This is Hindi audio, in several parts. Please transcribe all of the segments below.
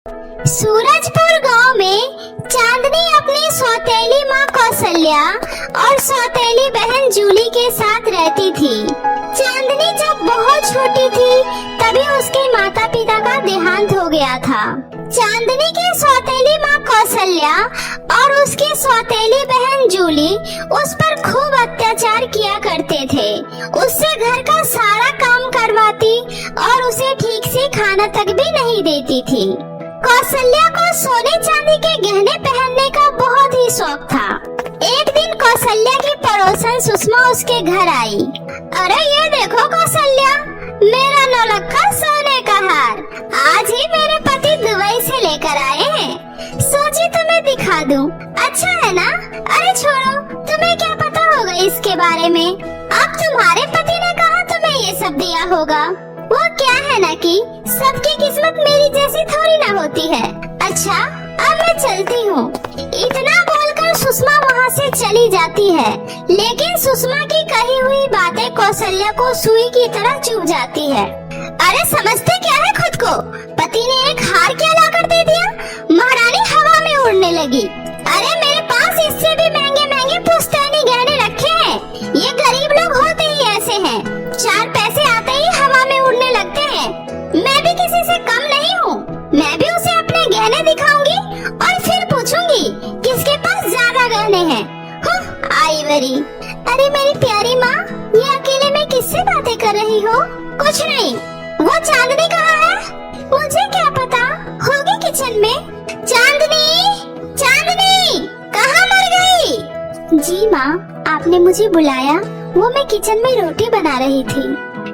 सूरजपुर गांव में चांदनी अपनी सौतेली माँ कौशल्या और सौतेली बहन जूली के साथ रहती थी। चांदनी जब बहुत छोटी थी तभी उसके माता पिता का देहांत हो गया था। चांदनी की सौतेली माँ कौशल्या और उसकी सौतेली बहन जूली उस पर खूब अत्याचार किया करते थे। उससे घर का सारा काम करवाती और उसे ठीक से खाना तक भी नहीं देती थी। कौशल्या को सोने चांदी के गहने पहनने का बहुत ही शौक था। एक दिन कौशल्या की पड़ोसन सुषमा उसके घर आई। अरे ये देखो कौशल्या, मेरा नौलखा सोने का हार आज ही मेरे पति दुबई से लेकर आए हैं। सोची तुम्हें दिखा दूं, अच्छा है ना? अरे छोड़ो, तुम्हें क्या पता होगा इसके बारे में। अब तुम्हारे पति ने कहा तुम्हें ये सब दिया होगा। वो क्या है ना कि सबकी किस्मत मेरी जैसी थोड़ी ना होती है। अच्छा, अब मैं चलती हूँ। इतना बोलकर सुषमा वहाँ से चली जाती है, लेकिन सुषमा की कही हुई बातें कौशल्या को सुई की तरह चुभ जाती है। अरे समझते क्या है खुद को? पति ने एक हार क्या ला कर दे दिया? महारानी हवा में उड़ने लगी। अरे मेरे पास इससे भी महंगे महंगे पुश्तैनी गहने रखे हैं। ये गरीब लोग होते ही ऐसे हैं, चार पैसे आते ही हवा में उड़ने लगते हैं। मैं भी किसी से कम नहीं हूँ। मैं भी उसे अपने गहने दिखाऊंगी और फिर पूछूंगी किसके पास ज्यादा गहने हैं। आईवरी, अरे मेरी प्यारी माँ, ये अकेले में किससे बातें कर रही हो? कुछ नहीं। वो चांदनी कहाँ है? मुझे क्या पता, होगी किचन में। चांदनी, चांदनी कहाँ मर गई? जी माँ, आपने मुझे बुलाया? वो मैं किचन में रोटी बना रही थी।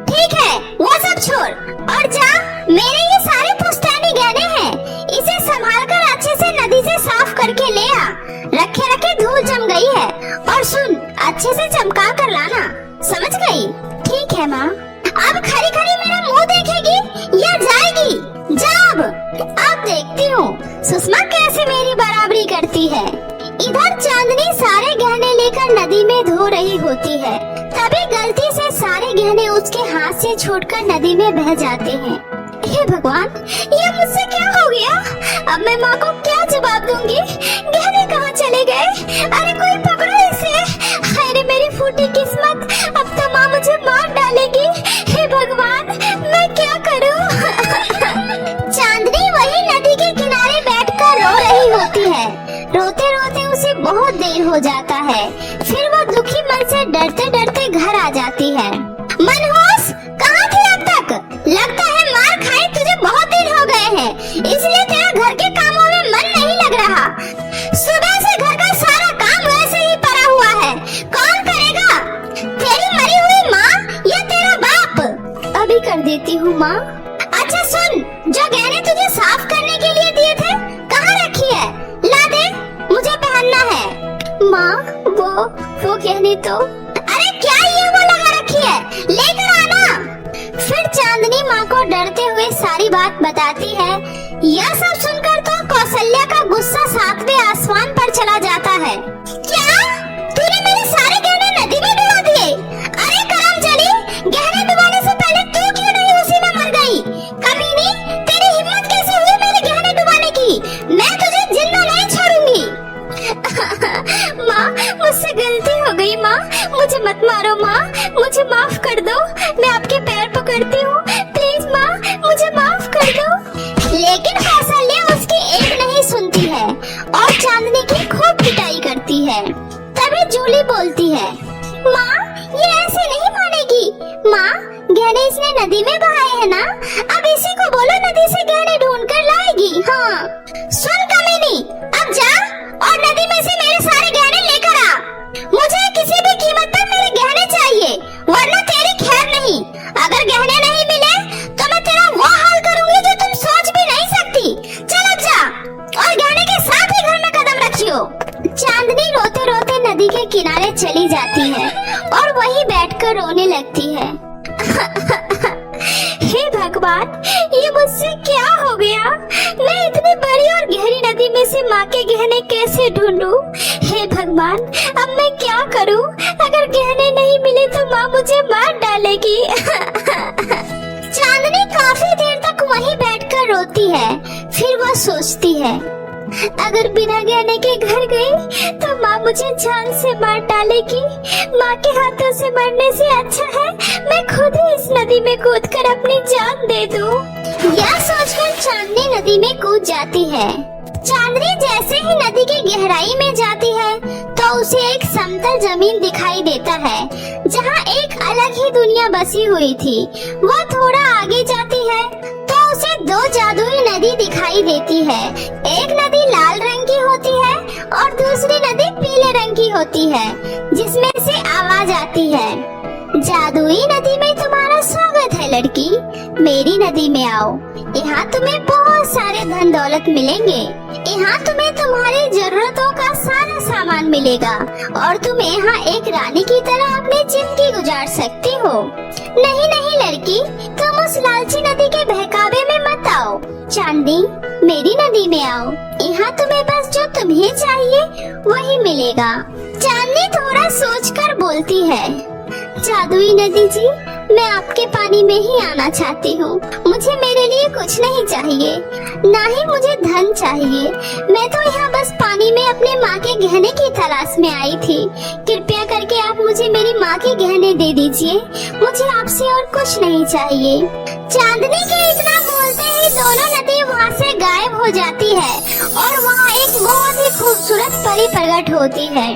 ठीक है, वो सब छोड़ और जा। मेरे ये सारे पुश्तैनी गहने हैं, इसे संभाल कर अच्छे से नदी से साफ करके ले आ। रखे रखे धूल जम गई है। और सुन, अच्छे से चमका कर लाना, समझ गई? ठीक है माँ। अब खरी खरी मेरा मुंह देखेगी या जाएगी? जा अब देखती हूँ सुषमा कैसे मेरी बराबरी करती है। इधर चांदनी सारे गहने लेकर नदी में धो रही होती है, तभी गलती से सारे गहने उसके हाथ से छूटकर नदी में बह जाते हैं। हे भगवान, ये मुझसे क्या हो गया? अब मैं माँ को क्या जवाब दूंगी? गहने कहाँ चले गए? अरे कोई पकड़ो इसे। अरे मेरी फूटी किस्मत, अब तो माँ मुझे मार डालेगी। हे भगवान, मैं क्या करूँ? चांदनी वही नदी के किनारे बैठकर रो रही होती है। रोते रोते उसे बहुत देर हो जाता है। फिर वो दुखी मन से डरते डरते घर आ जाती है। मनहूस, कहाँ थी अब तक? लगता है मार खाए तुझे बहुत दिन हो गए हैं, इसलिए तेरा घर के कामों में मन नहीं लग रहा। सुबह से घर का सारा काम वैसे ही पड़ा हुआ है, कौन करेगा? तेरी मरी हुई माँ या तेरा बाप? अभी कर देती हूँ माँ। अच्छा सुन, जो गहने तुझे साफ करने के लिए दिए थे, कहाँ रखी है? ला दे, मुझे पहनना है। माँ, वो गहने तो। अरे क्या ये वो लगा रखी है? लेकर आना। फिर चांदनी माँ को डरते हुए सारी बात बताती है। यह सब सुनकर तो कौशल्या का गुस्सा सातवें आसमान पर चला जाता है। क्या? तूने मेरे सारे गहने नदी में डुबा दिए? अरे करमचली, गहने डुबाने से पहले तू क्यों नहीं उसी में मर गई? कमीनी, तेरी हिम्मत कैसे हुई मेरे गहने डुबाने की? मैं तुझे जिंदा नहीं छोड़ूंगी। माँ, मुझसे गलती हो गई माँ, मुझे मत मारो माँ, मुझे माफ कर दो। मैं आपके पैर पकड़ती हूँ, प्लीज माँ, मुझे माफ कर दो। लेकिन कौशल्या उसकी एक नहीं सुनती है और चांदनी की खूब पिटाई करती है। तभी जूली बोलती है, माँ ये ऐसे नहीं मानेगी। माँ, गहने इसने नदी में बहाए हैं ना, अब इसी को बोलो नदी से गहने ढूंढ कर लाएगी। हाँ सुन कमीनी, अब जा और नदी में से मेरे सारे गहने लेकर आ। मुझे किसी भी कीमत पर मेरे गहने चाहिए, वरना तेरी खैर नहीं। अगर गहने नहीं मिले तो मैं तेरा वो हाल करूंगी जो तुम सोच भी नहीं सकती। चल अब जा और गहने के साथ ही घर में कदम रखियो। चांदनी रोते रोते नदी के किनारे चली जाती है और वहीं बैठकर रोने लगती है। हे भगवान, ये मुझसे क्या हो गया? मैं इतनी बड़ी और गहरी नदी में से माँ के गहने कैसे ढूंढूं? हे भगवान, अब मैं क्या करूं? अगर गहने नहीं मिले तो माँ मुझे मार डालेगी। चांदनी काफी देर तक वहीं बैठकर रोती है। फिर वो सोचती है, अगर बिना गहने के घर गई तो माँ मुझे जान से मार डालेगी। माँ के हाथों से मरने से अच्छा है मैं खुद ही इस नदी में कूदकर अपनी जान दे दूं। यह सोचकर चांदनी नदी में कूद जाती है। चांदनी जैसे ही नदी की गहराई में जाती है तो उसे एक समतल जमीन दिखाई देता है जहाँ एक अलग ही दुनिया बसी हुई थी। वो थोड़ा आगे जाती है तो उसे दो जादुई नदी दिखाई देती है। एक नदी लाल रंग की होती है और दूसरी नदी पीले रंग की होती है, जिसमें से आवाज आती है, जादुई नदी में तुम्हारा स्वागत है लड़की, मेरी नदी में आओ। यहाँ तुम्हें बहुत सारे धन दौलत मिलेंगे। यहाँ तुम्हें तुम्हारी जरूरतों का सारा सामान मिलेगा और तुम यहाँ एक रानी की तरह अपनी जिंदगी गुजार सकती हो। नहीं नहीं लड़की, तुम उस लालची नदी के बहकावे में मत आओ। चांदनी, मेरी नदी में आओ। यहाँ तुम्हें बस जो तुम्हें चाहिए वही मिलेगा। चांदनी थोड़ा सोचकर बोलती है, जादुई नदी जी, मैं आपके पानी में ही आना चाहती हूँ। मुझे मेरे लिए कुछ नहीं चाहिए, ना ही मुझे धन चाहिए। मैं तो यहाँ बस पानी में अपने माँ के गहने की तलाश में आई थी। कृपया करके आप मुझे मेरी माँ के गहने दे दीजिए। मुझे आपसे और कुछ नहीं चाहिए। चांदनी के इतना बोलते ही दोनों नदी वहाँ से गायब हो जाती है और वहाँ एक बहुत ही खूबसूरत परी प्रकट होती है।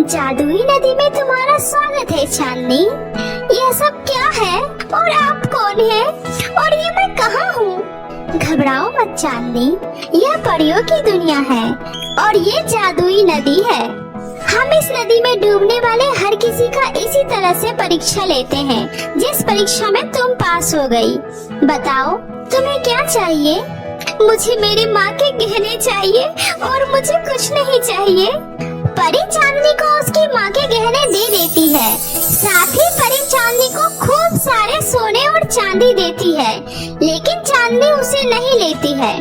जादुई नदी में तुम्हारा स्वागत है चांदनी। यह सब क्या है और आप कौन हैं और ये मैं कहाँ हूँ? घबराओ मत चांदनी, यह परियों की दुनिया है और ये जादुई नदी है। हम इस नदी में डूबने वाले हर किसी का इसी तरह से परीक्षा लेते हैं, जिस परीक्षा में तुम पास हो गई। बताओ तुम्हें क्या चाहिए? मुझे मेरी माँ के गहने चाहिए और मुझे कुछ नहीं चाहिए। परी चांदनी को उसकी माँ के गहने दे देती है। साथ ही परी चांदनी को खूब सारे सोने और चांदी देती है, लेकिन चांदनी उसे नहीं लेती है।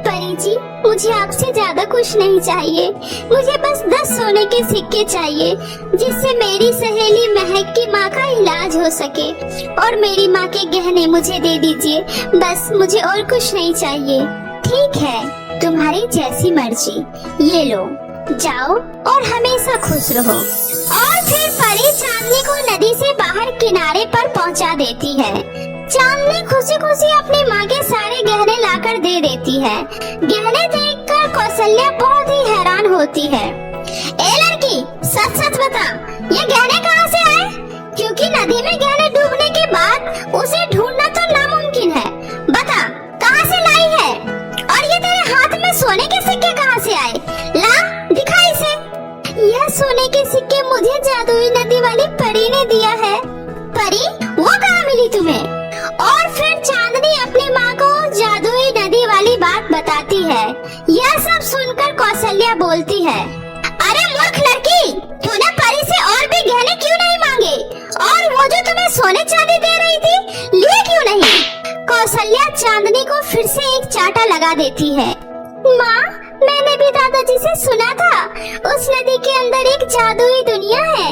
परी जी, मुझे आपसे ज्यादा कुछ नहीं चाहिए। मुझे बस 10 सोने के सिक्के चाहिए, जिससे मेरी सहेली महक की माँ का इलाज हो सके। और मेरी माँ के गहने मुझे दे दीजिए, बस मुझे और कुछ नहीं चाहिए। ठीक है, तुम्हारी जैसी मर्जी, ये लो, जाओ और हमेशा खुश रहो। और फिर परी चांदनी को नदी से बाहर किनारे पर पहुंचा देती है। चांदनी खुशी खुशी अपनी माँ के सारे गहने लाकर दे देती है। गहने देखकर कौशल्या बहुत ही हैरान होती है। ए लड़की, सच सच बता, ये गहने कहाँ से आए? क्योंकि नदी में गहने डूबने के बाद उसे ढूंढना तो नामुमकिन है। बता, कहाँ से लाई है? और ये तेरे हाथ में सोने के सिक्के कहाँ से आए? ला, दिखा इसे। यह सोने के सिक्के मुझे जादुई नदी वाली परी ने दिया है। परी, वो कहाँ मिली तुम्हें? और फिर चांदनी अपनी माँ को जादुई नदी वाली बात बताती है। यह सब सुनकर कौशल्या बोलती है, अरे मूर्ख लड़की, तूने परी से और भी गहने क्यों नहीं मांगे? और वो जो तुम्हें सोने चांदी दे रही थी, लिए क्यों नहीं? कौशल्या चांदनी को फिर से एक चाटा लगा देती है। माँ, मैंने भी दादाजी से सुना था, उस नदी के अंदर एक जादुई दुनिया है,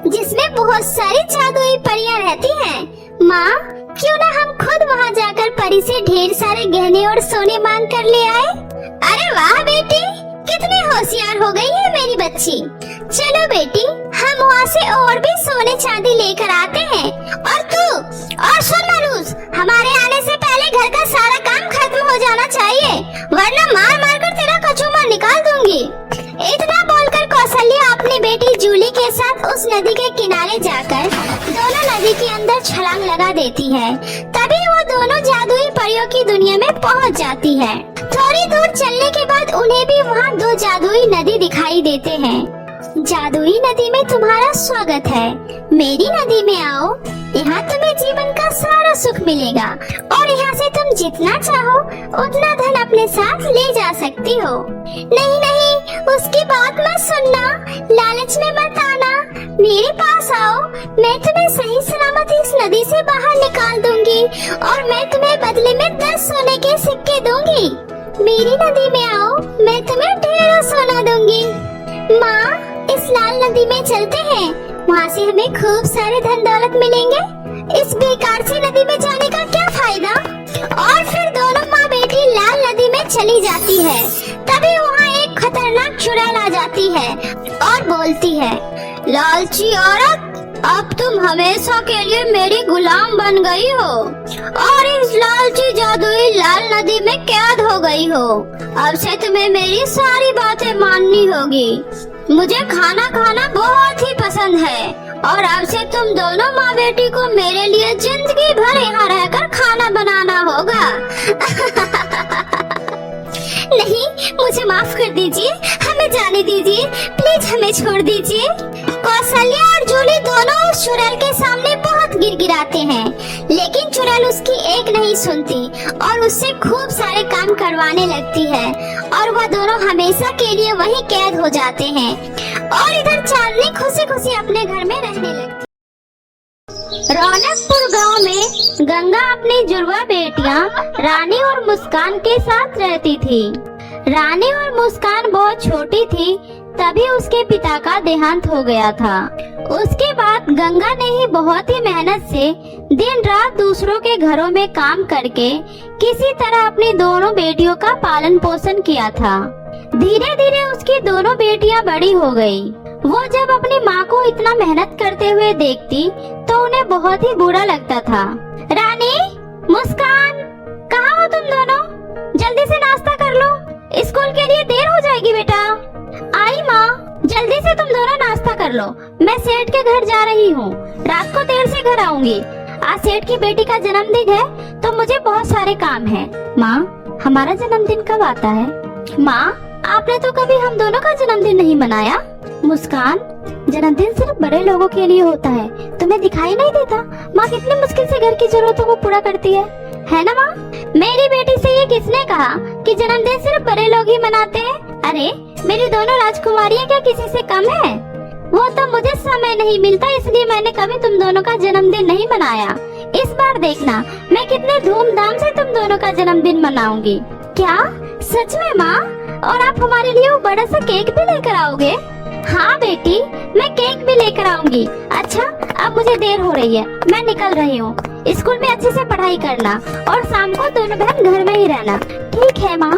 जिसमें बहुत सारी जादुई परियां रहती हैं। माँ, क्यों ना हम खुद वहाँ जाकर परी से ढेर सारे गहने और सोने मांग कर ले आए? अरे वाह बेटी, कितनी होशियार हो गई है मेरी बच्ची। चलो बेटी, हम वहाँ से और भी सोने चांदी लेकर आते हैं। और तू, और सुन मरूज, हमारे आने से पहले घर का सारा काम खत्म हो जाना चाहिए, वरना मार मार कर तेरा कचूमर निकाल दूंगी। इतना बोलकर कौशल्या अपनी बेटी जूली के साथ उस नदी के किनारे जाकर दोनों नदी के अंदर छलांग लगा देती है। तभी वो दोनों जादुई परियों की दुनिया में पहुंच जाती है। थोड़ी दूर चलने के बाद उन्हें भी वहाँ 2 जादुई नदी दिखाई देते हैं। जादुई नदी में तुम्हारा स्वागत है, मेरी नदी में आओ। यहाँ तुम्हें जीवन का सारा सुख मिलेगा और यहाँ से तुम जितना चाहो उतना धन अपने साथ ले जा सकती हो। नहीं नहीं, उसकी बात मत सुनना, लालच में मत आना, मेरे पास आओ। मैं तुम्हें सही सलामत इस नदी से बाहर निकाल दूंगी और मैं तुम्हें बदले में 10 सोने के सिक्के दूंगी। मेरी नदी में आओ, मैं तुम्हें ढेरों सोना दूंगी। माँ, इस लाल नदी में चलते हैं, वहाँ से हमें खूब सारे धन दौलत मिलेंगे। इस बेकार सी नदी में जाने का क्या फायदा? और फिर दोनों माँ बेटी लाल नदी में चली जाती है। तभी वहाँ एक खतरनाक चुड़ैल आ जाती है और बोलती है, लालची औरत, अब तुम हमेशा के लिए मेरी गुलाम बन गई हो और इस लालची जादुई लाल नदी में कैद हो गई हो। अब से तुम्हें मेरी सारी बातें माननी होगी। मुझे खाना खाना बहुत ही पसंद है और अब से तुम दोनों माँ बेटी को मेरे लिए जिंदगी भर यहाँ रहकर खाना बनाना होगा। नहीं, मुझे माफ कर दीजिए, हमें जाने दीजिए, प्लीज हमें छोड़ दीजिए। कौशल्या और जूली दोनों उस चुड़ैल के सामने बहुत गिड़गिड़ाते हैं, लेकिन चुड़ैल उसकी एक नहीं सुनती और उससे खूब सारे काम करवाने लगती है और वह दोनों हमेशा के लिए वहीं कैद हो जाते हैं। और इधर चांदनी खुशी खुशी अपने घर में रहने लगती। रौनकपुर गांव में गंगा अपनी जुड़वा बेटियां रानी और मुस्कान के साथ रहती थी। रानी और मुस्कान बहुत छोटी थी, तभी उसके पिता का देहांत हो गया था। उसके बाद गंगा ने ही बहुत ही मेहनत से दिन रात दूसरों के घरों में काम करके किसी तरह अपनी दोनों बेटियों का पालन पोषण किया था। धीरे धीरे उसकी दोनों बेटियां बड़ी हो गई। वो जब अपनी माँ को इतना मेहनत करते हुए देखती तो उन्हें बहुत ही बुरा लगता था। रानी, मुस्कान, कहाँ हो तुम दोनों? जल्दी से नाश्ता कर लो, स्कूल के लिए देर हो जाएगी बेटा। आई माँ, जल्दी से तुम दोनों नाश्ता कर लो, मैं सेठ के घर जा रही हूँ, रात को देर से घर आऊंगी। आज सेठ की बेटी का जन्मदिन है तो मुझे बहुत सारे काम है। माँ, हमारा जन्मदिन कब आता है? माँ, आपने तो कभी हम दोनों का जन्मदिन नहीं मनाया। मुस्कान, जन्मदिन सिर्फ बड़े लोगों के लिए होता है, तुम्हें दिखाई नहीं देता? माँ कितनी मुश्किल से घर की जरूरतों को पूरा करती है ना माँ? मेरी बेटी से ये किसने कहा कि जन्मदिन सिर्फ बड़े लोग ही मनाते हैं? अरे, मेरी दोनों राजकुमारियाँ क्या किसी से कम है? वो तो मुझे समय नहीं मिलता, इसलिए मैंने कभी तुम दोनों का जन्मदिन नहीं मनाया। इस बार देखना मैं कितने धूमधाम से तुम दोनों का जन्मदिन मनाऊंगी। क्या सच में माँ? और आप हमारे लिए वो बड़ा सा केक भी लेकर आओगे? हाँ बेटी, मैं केक भी लेकर आऊंगी। अच्छा, अब मुझे देर हो रही है, मैं निकल रही हूँ। स्कूल में अच्छे से पढ़ाई करना और शाम को दोनों बहन घर में ही रहना। ठीक है माँ।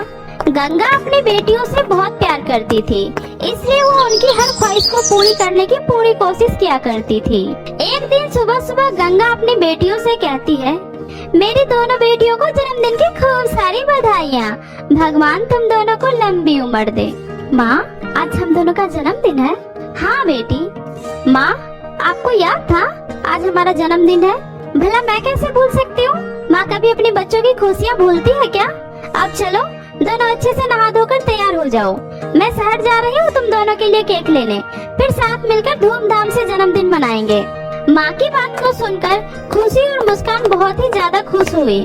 गंगा अपनी बेटियों से बहुत प्यार करती थी, इसलिए वो उनकी हर ख्वाहिश को पूरी करने की पूरी कोशिश किया करती थी। एक दिन सुबह सुबह गंगा अपनी बेटियों से कहती है, मेरी दोनों बेटियों को जन्मदिन की खूब सारी बधाइयाँ। भगवान तुम दोनों को लंबी उम्र दे। माँ, आज हम दोनों का जन्मदिन है। हाँ बेटी। माँ, आपको याद था आज हमारा जन्मदिन है? भला मैं कैसे भूल सकती हूँ? माँ कभी अपने बच्चों की खुशियाँ भूलती है क्या? अब चलो दोनों अच्छे से नहा धोकर तैयार हो जाओ, मैं शहर जा रही हूँ तुम दोनों के लिए केक लेने, फिर साथ मिलकर धूमधाम से जन्मदिन मनाएंगे। माँ की बात को सुनकर खुशी और मुस्कान बहुत ही ज्यादा खुश हुई।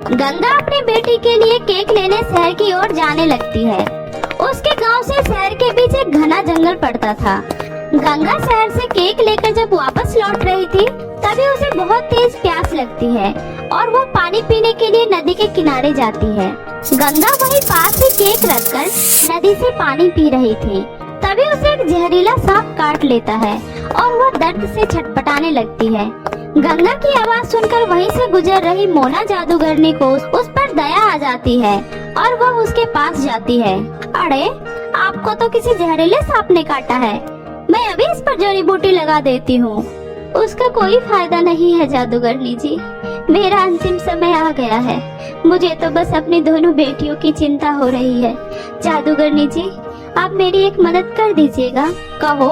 गंगा अपनी बेटी के लिए केक लेने शहर की ओर जाने लगती है। उसके गांव से शहर के बीच एक घना जंगल पड़ता था। गंगा शहर से केक लेकर जब वापस लौट रही थी तभी उसे बहुत तेज प्यास लगती है और वो पानी पीने के लिए नदी के किनारे जाती है। गंगा वहीं पास ही केक रखकर नदी से पानी पी रही थी, तभी उसे एक जहरीला सांप काट लेता है और वो दर्द से छटपटाने लगती है। गंगा की आवाज सुनकर वहीं से गुजर रही मोना जादूगरनी को उस पर दया आ जाती है और वो उसके पास जाती है। अरे, आपको तो किसी जहरीले सांप ने काटा है, मैं अभी इस पर जड़ी बूटी लगा देती हूँ। उसका कोई फायदा नहीं है जादूगरनी जी, मेरा अंतिम समय आ गया है, मुझे तो बस अपनी दोनों बेटियों की चिंता हो रही है। जादूगरनी जी, आप मेरी एक मदद कर दीजिएगा। कहो,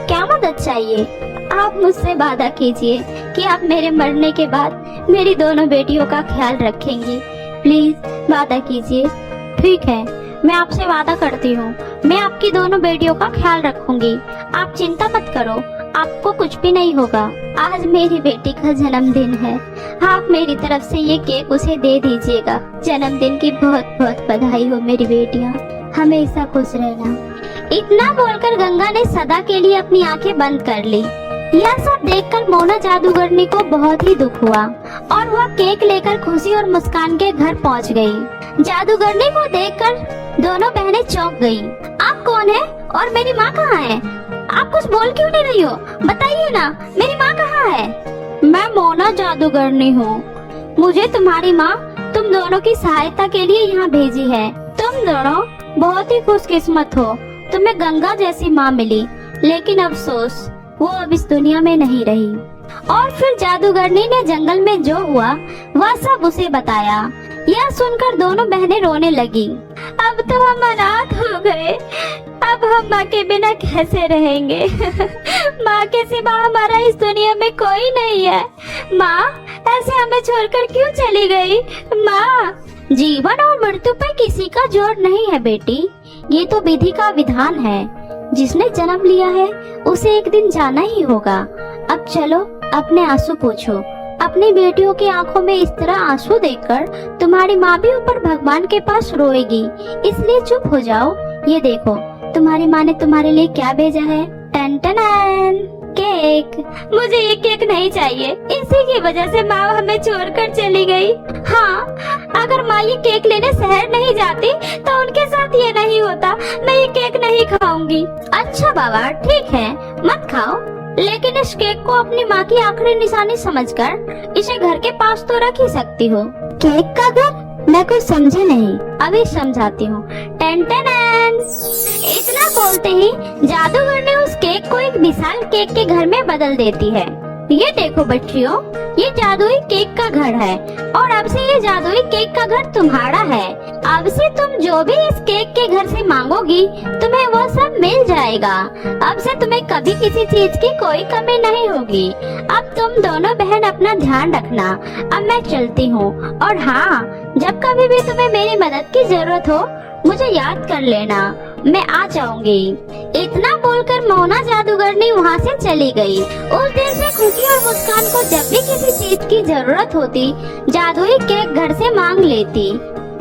क्या मदद चाहिए? आप मुझसे वादा कीजिए कि आप मेरे मरने के बाद मेरी दोनों बेटियों का ख्याल रखेंगी, प्लीज वादा कीजिए। ठीक है, मैं आपसे वादा करती हूँ, मैं आपकी दोनों बेटियों का ख्याल रखूंगी, आप चिंता मत करो, आपको कुछ भी नहीं होगा। आज मेरी बेटी का जन्मदिन है, आप मेरी तरफ से ये केक उसे दे दीजिएगा। जन्मदिन की बहुत बहुत बधाई हो मेरी बेटियाँ, हमेशा खुश रहना। इतना बोलकर गंगा ने सदा के लिए अपनी आंखें बंद कर ली। यह सब देखकर मोना जादूगरनी को बहुत ही दुख हुआ और वह केक लेकर खुशी और मुस्कान के घर पहुंच गई। जादूगरनी को देखकर दोनों बहनें चौंक गईं। आप कौन है और मेरी माँ कहाँ है? आप कुछ बोल क्यों नहीं रही हो? बताइए ना, मेरी माँ कहाँ है? मैं मोना जादूगरनी हूँ, मुझे तुम्हारी माँ तुम दोनों की सहायता के लिए यहाँ भेजी है। तुम दोनों बहुत ही खुशकिस्मत हो, तुम्हें गंगा जैसी माँ मिली, लेकिन अफसोस वो अब इस दुनिया में नहीं रही। और फिर जादूगरनी ने जंगल में जो हुआ वह सब उसे बताया। यह सुनकर दोनों बहनें रोने लगी। अब तो हम अनाथ हो गए, अब हम माँ के बिना कैसे रहेंगे? माँ के सिवा हमारा इस दुनिया में कोई नहीं है। माँ ऐसे हमें छोड़कर क्यों चली गई? माँ, जीवन और मृत्यु पर किसी का जोर नहीं है बेटी, ये तो विधि का विधान है। जिसने जन्म लिया है उसे एक दिन जाना ही होगा। अब चलो अपने आंसू पोंछो। अपनी बेटियों की आंखों में इस तरह आंसू देखकर तुम्हारी माँ भी ऊपर भगवान के पास रोएगी, इसलिए चुप हो जाओ। ये देखो तुम्हारी माँ ने तुम्हारे लिए क्या भेजा है। टन टन केक। मुझे ये केक नहीं चाहिए, इसी की वजह से माँ हमें छोड़कर चली गई। हाँ, अगर माँ ये केक लेने शहर नहीं जाती तो उनके साथ ये नहीं होता। मैं ये केक नहीं खाऊंगी। अच्छा बाबा ठीक है, मत खाओ, लेकिन इस केक को अपनी माँ की आखिरी निशानी समझकर इसे घर के पास तो रख ही सकती हो। केक का घर? मैं कुछ समझे नहीं, अभी समझाती हूँ। Ten ten. इतना बोलते ही जादूगर ने उस केक को एक विशाल केक के घर में बदल देती है। ये देखो बच्चियों, ये जादुई केक का घर है और अब से ये जादुई केक का घर तुम्हारा है। अब से तुम जो भी इस केक के घर से मांगोगी तुम्हें वो सब मिल जाएगा। अब से तुम्हें कभी किसी चीज की कोई कमी नहीं होगी। अब तुम दोनों बहन अपना ध्यान रखना। अब मैं चलती हूँ, और हाँ, जब कभी भी तुम्हें मेरी मदद की जरूरत हो मुझे याद कर लेना, मैं आ जाऊंगी। इतना बोलकर मोना जादूगरनी वहाँ से चली गई। उस दिन से खुशी और मुस्कान को जब भी किसी चीज की जरूरत होती जादुई केक घर से मांग लेती।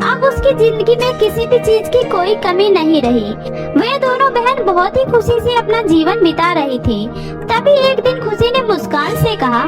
अब उसकी जिंदगी में किसी भी चीज की कोई कमी नहीं रही। वे दोनों बहन बहुत ही खुशी से अपना जीवन बिता रही थी। तभी एक दिन खुशी ने मुस्कान से कहा,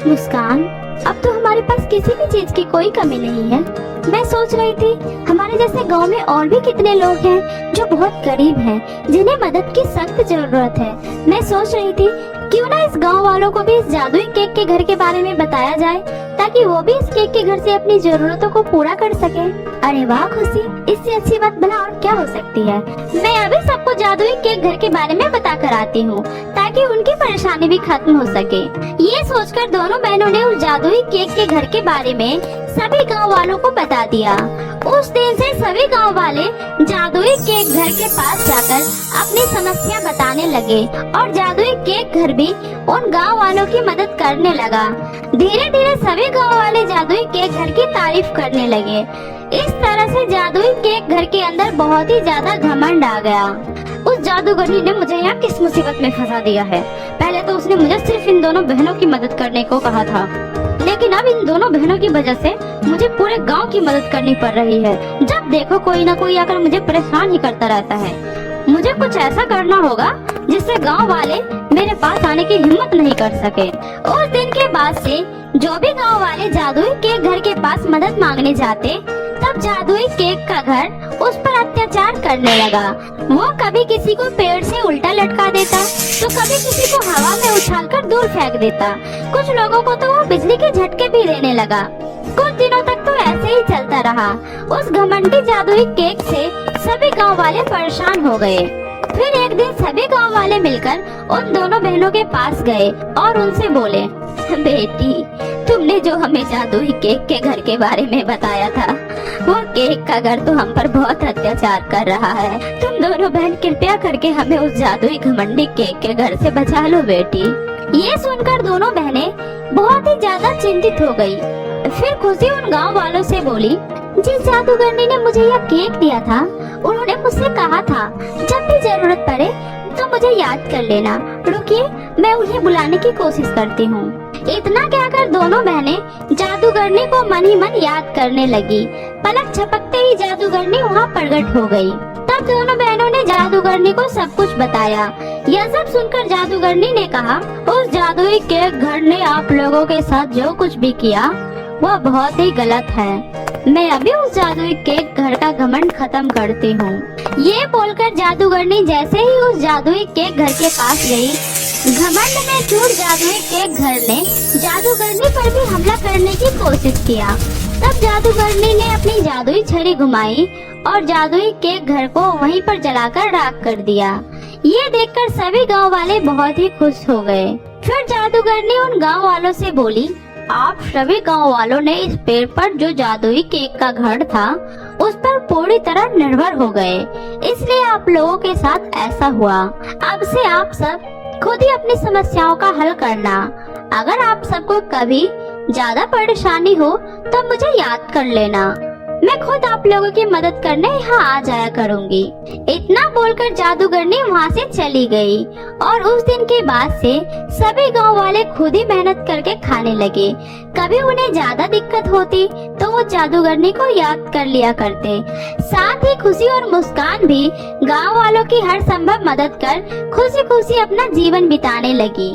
मुस्कान, अब तो हमारे पास किसी भी चीज की कोई कमी नहीं है। मैं सोच रही थी हमारे जैसे गांव में और भी कितने लोग हैं जो बहुत गरीब हैं, जिन्हें मदद की सख्त जरूरत है। मैं सोच रही थी क्यों ना इस गांव वालों को भी इस जादुई केक के घर के बारे में बताया जाए, ताकि वो भी इस केक के घर से अपनी जरूरतों को पूरा कर सके। अरे वाह खुशी, इससे अच्छी बात भला और क्या हो सकती है। मैं अभी सबको जादुई केक घर के बारे में बता कर आती हूँ, ताकि उनकी परेशानी भी खत्म हो सके। ये सोचकर दोनों बहनों ने उस जादुई केक के घर के बारे में सभी गांव वालों को बता दिया। उस दिन से सभी गांव वाले जादुई केक घर के पास जाकर अपनी समस्या बताने लगे और जादुई केक घर भी उन गांव वालों की मदद करने लगा। धीरे धीरे सभी गांव वाले जादुई केक घर की तारीफ करने लगे। इस तरह से जादुई केक घर के अंदर बहुत ही ज्यादा घमंड आ गया। उस जादूगरनी ने मुझे यहाँ किस मुसीबत में फंसा दिया है। पहले तो उसने मुझे सिर्फ इन दोनों बहनों की मदद करने को कहा था, लेकिन अब इन दोनों बहनों की वजह से मुझे पूरे गांव की मदद करनी पड़ रही है। जब देखो कोई ना कोई आकर मुझे परेशान ही करता रहता है। मुझे कुछ ऐसा करना होगा जिससे गांव वाले मेरे पास आने की हिम्मत नहीं कर सके। उस दिन के बाद से जो भी गांव वाले जादुई केक घर के पास मदद मांगने जाते, तब जादुई केक का घर उस पर अत्याचार करने लगा। वो कभी किसी को पेड़ से उल्टा लटका देता, तो कभी किसी को हवा में उछालकर दूर फेंक देता। कुछ लोगों को तो वो बिजली के झटके भी देने लगा। कुछ दिनों तक तो ऐसे ही चलता रहा। उस घमंडी जादुई केक से सभी गांव वाले परेशान हो गए। फिर एक दिन सभी गांव वाले मिलकर उन दोनों बहनों के पास गए और उनसे बोले, बेटी, तुमने जो हमें जादुई केक के घर के बारे में बताया था, वो केक का घर तो हम पर बहुत अत्याचार कर रहा है। तुम दोनों बहन कृपया करके हमें उस जादुई घमंडी केक के घर से बचा लो बेटी। ये सुनकर दोनों बहनें बहुत ही ज्यादा चिंतित हो गई। फिर खुशी उन गांव वालों से बोली, जिस जादूगरनी ने मुझे यह केक दिया था, उन्होंने मुझसे कहा था जब भी जरूरत पड़े तो मुझे याद कर लेना। रुकिए, मैं उन्हें बुलाने की कोशिश करती हूँ। इतना कहकर दोनों बहनें जादूगरनी को मन ही मन याद करने लगी। पलक झपकते ही जादूगरनी वहाँ प्रकट हो गई। तब दोनों बहनों ने जादूगरनी को सब कुछ बताया। यह सब सुनकर जादूगरनी ने कहा, उस जादुई केक घर ने आप लोगों के साथ जो कुछ भी किया वह बहुत ही गलत है। मैं अभी उस जादुई केक घर का घमंड खत्म करती हूँ। ये बोलकर जादूगरनी जैसे ही उस जादुई केक घर के पास गई, घमंड में चूर जादुई केक घर ने जादूगरनी पर भी हमला करने की कोशिश किया। तब जादूगरनी ने अपनी जादुई छड़ी घुमाई और जादुई केक घर को वहीं पर जलाकर राख कर दिया। ये देखकर सभी गांव वाले बहुत ही खुश हो गए। फिर जादूगर ने उन गांव वालों से बोली, आप सभी गांव वालों ने इस पेड़ पर जो जादुई केक का घर था उस पर पूरी तरह निर्भर हो गए, इसलिए आप लोगों के साथ ऐसा हुआ। अब से आप सब खुद ही अपनी समस्याओं का हल करना। अगर आप सबको कभी ज्यादा परेशानी हो तो मुझे याद कर लेना, मैं खुद आप लोगों की मदद करने यहाँ आ जाया करूँगी। इतना बोलकर जादूगरनी वहाँ से चली गई और उस दिन के बाद से सभी गांव वाले खुद ही मेहनत करके खाने लगे। कभी उन्हें ज्यादा दिक्कत होती तो वो जादूगरनी को याद कर लिया करते। साथ ही खुशी और मुस्कान भी गांव वालों की हर संभव मदद कर खुशी खुशी अपना जीवन बिताने लगी।